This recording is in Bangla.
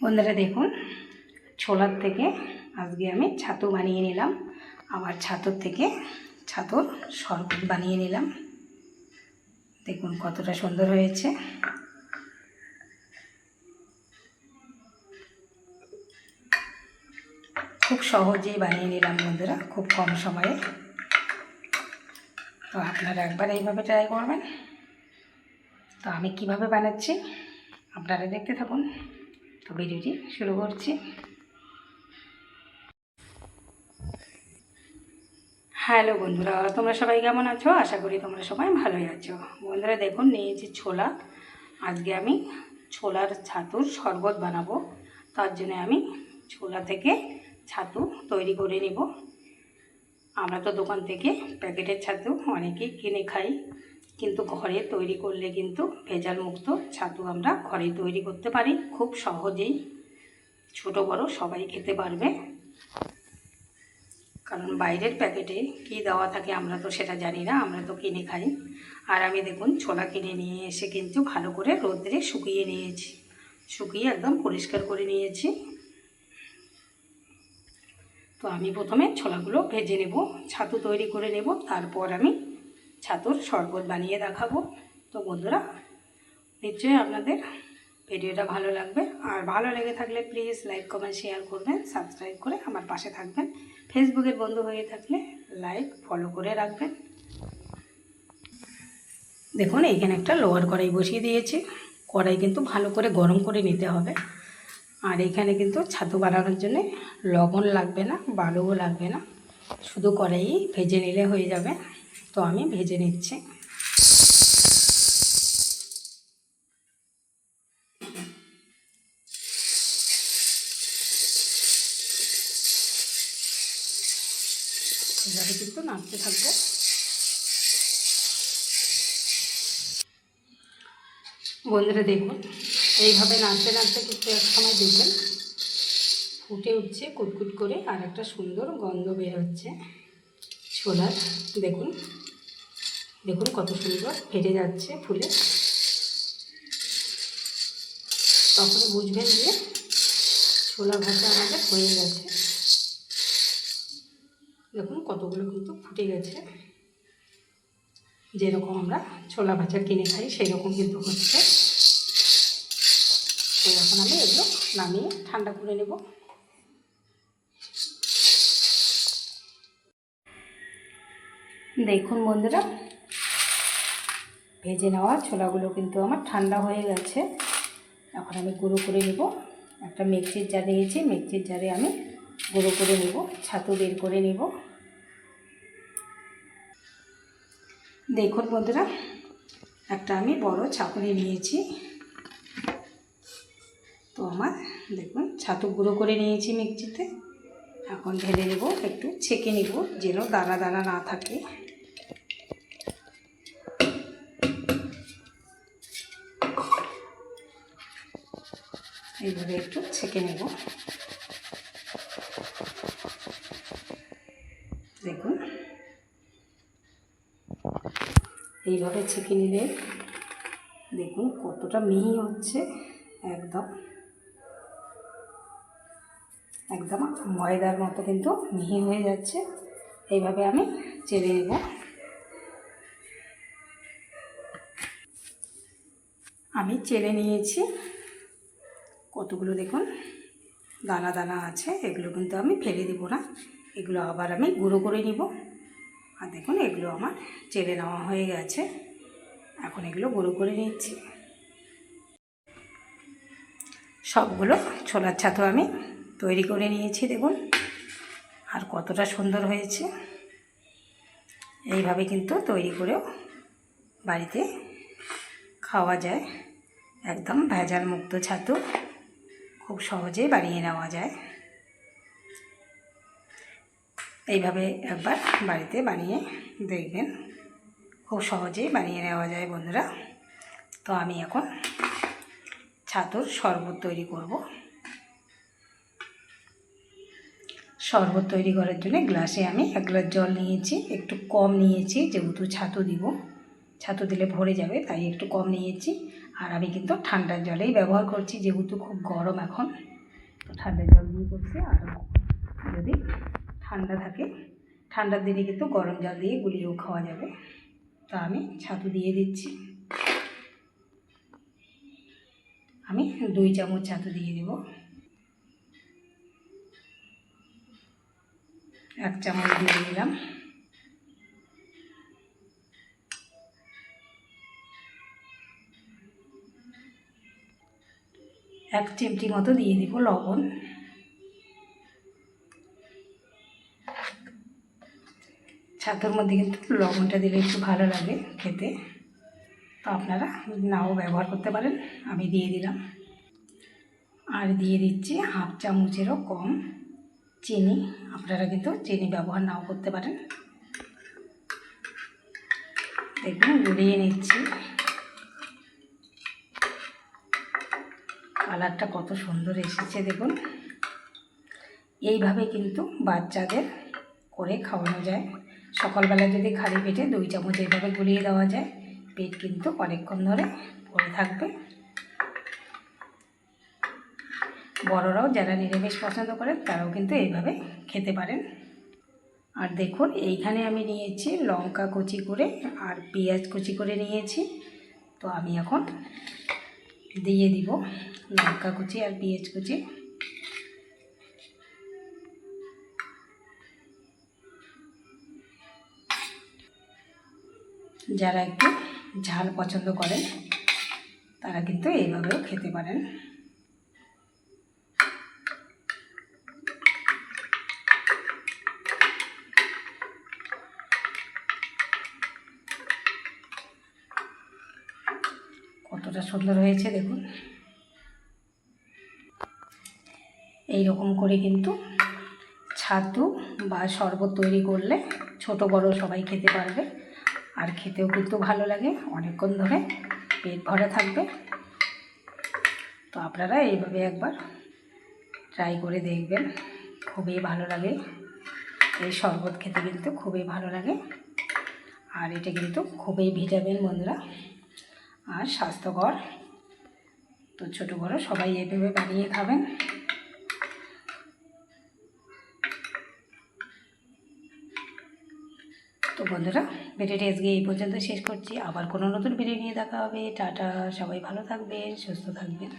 বন্ধুরা দেখুন, ছোলার থেকে আজকে আমি ছাতু বানিয়ে নিলাম। আবার ছাতুর থেকে ছাতুর শরবত বানিয়ে নিলাম। দেখুন কতটা সুন্দর হয়েছে। খুব সহজেই বানিয়ে নিলাম বন্ধুরা, খুব কম সময়ে। তো আপনারা একবার এইভাবে ট্রাই করবেন। তো আমি কিভাবে বানাচ্ছি আপনারা দেখতে থাকুন। তো ভিডিওটি শুরু করছি। হ্যালো বন্ধুরা, তোমরা সবাই কেমন আছো? আশা করি তোমরা সবাই ভালোই আছো। বন্ধুরা দেখুন, নিয়েছি ছোলা। আজকে আমি ছোলার ছাতুর শরবত বানাবো। তার জন্য আমি ছোলা থেকে ছাতু তৈরি করে নিব। আমরা তো দোকান থেকে প্যাকেটের ছাতু অনেকেই কিনে খাই, কিন্তু ঘরে তৈরি করলে কিন্তু ভেজাল মুক্ত ছাতু আমরা ঘরে তৈরি করতে পারি খুব সহজেই। ছোট বড় সবাই খেতে পারবে, কারণ বাইরের প্যাকেটে কি দেওয়া থাকে আমরা তো সেটা জানি না, আমরা তো কিনে খাই। আর আমি দেখুন ছোলা কিনে নিয়ে এসে কিন্তু ভালো করে রোদ্রে শুকিয়ে নিয়েছি, শুকিয়ে একদম পরিষ্কার করে নিয়েছি। তো আমি প্রথমে ছোলাগুলো ভেজে নেব, ছাতু তৈরি করে নেব, তারপর আমি ছাতুর শরবত বানিয়ে দেখাবো। তো বন্ধুরা নিশ্চয়ই আপনাদের ভিডিওটা ভালো লাগবে। আর ভালো লেগে থাকলে প্লিজ লাইক কমেন্ট শেয়ার করবেন, সাবস্ক্রাইব করে আমার পাশে থাকবেন। ফেসবুকের বন্ধু হয়ে থাকলে লাইক ফলো করে রাখবেন। দেখুন এইখানে একটা লোহার কড়াই বসিয়ে দিয়েছি। কড়াই কিন্তু ভালো করে গরম করে নিতে হবে। আর এখানে কিন্তু ছাতু বানানোর জন্য লবণ লাগবে না, বালুও লাগবে না, শুধু কড়াই ভেজে নিলে হয়ে যাবে। তো আমি ভেজে নিচ্ছি। এভাবে কিন্তু নাড়তে থাকবো। বন্ধুরা দেখুন, এইভাবে নাড়তে নাড়তে কিন্তু এক সময় দেখবেন ফুটে উঠছে কুটকুট করে, আর একটা সুন্দর গন্ধ বের হচ্ছে ছোলার। দেখুন দেখুন কত সুন্দর ফেটে যাচ্ছে ফুলে। তখন বুঝবেন যে ছোলা ভাজা আমাদের হয়ে গেছে। দেখুন কতগুলো কিন্তু ফুটে গেছে, যেরকম আমরা ছোলা ভাজা কিনে খাই সেই রকম কিন্তু হচ্ছে। এখন আমি এগুলো নামিয়ে ঠান্ডা করে নেব। দেখুন বন্ধুরা, ভেজে নেওয়া ছোলাগুলো কিন্তু আমার ঠান্ডা হয়ে গেছে। এখন আমি গুঁড়ো করে নেব। একটা মিক্সির জার নিয়েছি, মিক্সির জারে আমি গুঁড়ো করে নেব, ছাতু বের করে নেব। দেখুন বন্ধুরা, একটা আমি বড় ছাঁকুনি নিয়েছি। তো আমার দেখুন ছাতু গুঁড়ো করে নিয়েছি মিক্সিতে। এখন ঢেলে নেব, একটু ছেঁকে নেব যেন দানা দানা না থাকে। এইভাবে একটু ছেঁকে নেব। দেখুন এইভাবে ছেঁকে নিলে দেখুন কতটা মিহি হচ্ছে, একদম একদম ময়দার মতো কিন্তু মিহি হয়ে যাচ্ছে। এইভাবে আমি চেলে নেব। আমি চেলে নিয়েছি কতগুলো, দেখুন দানা দানা আছে, এগুলো কিন্তু আমি ফেলে দেবো না, এগুলো আবার আমি গুঁড়ো করে নিব। আর দেখুন এগুলো আমার চেলে নেওয়া হয়ে গেছে। এখন এগুলো গুঁড়ো করে নিচ্ছি। সবগুলো ছোলার ছাতু আমি তৈরি করে নিয়েছি। দেখুন আর কতটা সুন্দর হয়েছে। এইভাবে কিন্তু তৈরি করেও বাড়িতে খাওয়া যায়। একদম ভেজাল মুক্ত ছাতু খুব সহজেই বানিয়ে নেওয়া যায়। এইভাবে একবার বাড়িতে বানিয়ে দেখবেন, খুব সহজেই বানিয়ে নেওয়া যায় বন্ধুরা। তো আমি এখন ছাতুর শরবত তৈরি করব। শরবত তৈরি করার জন্য গ্লাসে আমি 1 গ্লাস জল নিয়েছি, একটু কম নিয়েছি যেহেতু ছাতু দিব, ছাতু দিলে ভরে যাবে তাই একটু কম নিয়েছি। আর আমি কিন্তু ঠান্ডা জলেই ব্যবহার করছি যেহেতু খুব গরম এখন। ঠান্ডা জল দিয়ে করছি। আর যদি ঠান্ডা থাকে, ঠান্ডার দিনে কিন্তু গরম জল দিয়ে গুলিয়েও খাওয়া যাবে। তো আমি ছাতু দিয়ে দিচ্ছি। আমি 2 চামচ ছাতু দিয়ে দেব। 1 চামচ দিয়ে দিলাম। এক চিমটি মতো দিয়ে দিব লবণ। ছাতুর মধ্যে কিন্তু লবণটা দিলে একটু ভালো লাগে খেতে, তো আপনারা নাও ব্যবহার করতে পারেন, আমি দিয়ে দিলাম। আর দিয়ে দিচ্ছি 1/2 চামচেরও কম চিনি। আপনারা কিন্তু চিনি ব্যবহার নাও করতে পারেন। দেখুন গুলিয়ে নিচ্ছি। কালারটা কত সুন্দর এসেছে দেখুন। এইভাবে কিন্তু বাচ্চাদের করে খাওয়ানো যায়। সকালবেলা যদি খালি পেটে 2 চামচ এইভাবে গুলিয়ে দেওয়া যায়, পেট কিন্তু অনেকক্ষণ ধরে ভরে থাকবে। বড়রাও যারা নিরামিষ পছন্দ করেন তারাও কিন্তু এইভাবে খেতে পারেন। আর দেখুন এইখানে আমি নিয়েছি লঙ্কা কুচি করে আর পেঁয়াজ কুচি করে নিয়েছি। তো আমি এখন দিয়ে দিব লঙ্কা কুচি আর পেঁয়াজ কুচি। যারা একটু ঝাল পছন্দ করেন তারা কিন্তু এইভাবেও খেতে পারেন। কতটা সুন্দর হয়েছে দেখুন। এই রকম করে কিন্তু ছাতু বা শরবত তৈরি করলে ছোট বড় সবাই খেতে পারবে। আর খেতেও কিন্তু ভালো লাগে, অনেকক্ষণ ধরে পেট ভরা থাকবে। তো আপনারা এইভাবে একবার ট্রাই করে দেখবেন, খুবই ভালো লাগে। এই শরবত খেতে কিন্তু খুবই ভালো লাগে। আর এটা কিন্তু খুবই ভিটামিন বন্ধুরা, আর স্বাস্থ্যকর। তো ছোটো বড়ো সবাই এইভাবে বানিয়ে খাবেন। তো বন্ধুরা, ভিডিওটি আজকে এই পর্যন্ত শেষ করছি। আবার কোনো নতুন ভিডিও নিয়ে দেখা হবে। টাটা, সবাই ভালো থাকবেন, সুস্থ থাকবেন।